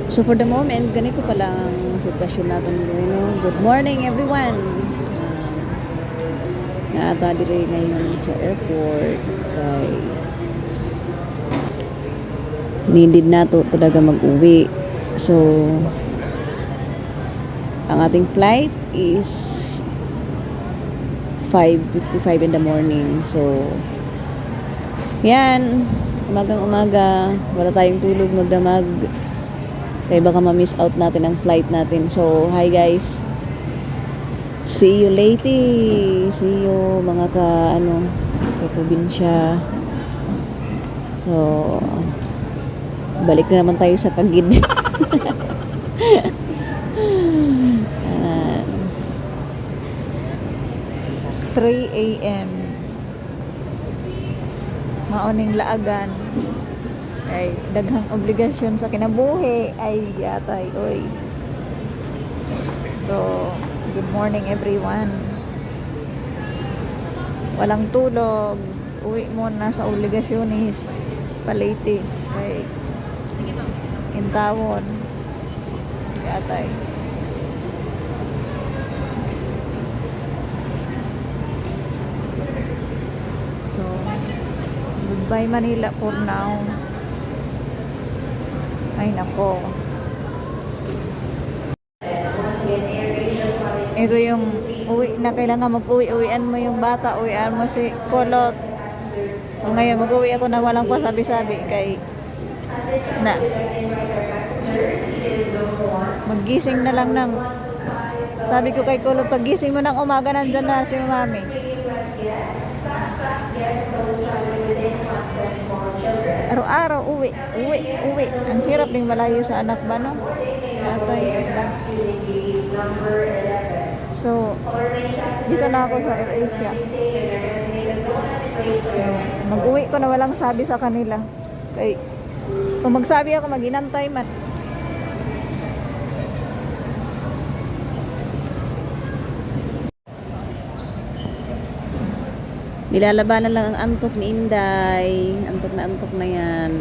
So for the moment, ganito pa lang ang sitwasyon natin ngayon. Good morning everyone! Naata dire ngayon sa airport kay needed na to talaga mag-uwi. So ang ating flight is 5:55 in the morning. So yan, umagang umaga, wala tayong tulog, magdamag. Kaya baka ma-miss out natin ang flight natin. So, hi guys. See you later. See you mga ka-probinsya. So, balik na naman tayo sa Kagid. 3 a.m. Maoning laagan. Ay daghang obligasyon sa kinabuhi ay yatay oy. So good morning everyone. Walang tulog, uwi muna sa obligasyonis palate kay intawon yatay. So goodbye Manila for now. Ay nako. Ito yung uwi na kailangan mag-uwi-uwian mo yung bata, uwian mo si Kolot. O ngayon mag-uwi ako na walang pasabi-sabi kay na maggising na lang ng sabi ko kay Kolot, paggising mo ng umaga nandyan na si mami. Araw-araw uwi. Ang hirap ding malayo sa anak ba no? So dito na ako sa AirAsia. Mag-uwi ko na walang sabi sa kanila. Kay kung magsabi ako mag-inantay man. Nilalabanan lang ang antok ni Inday. Antok na yan.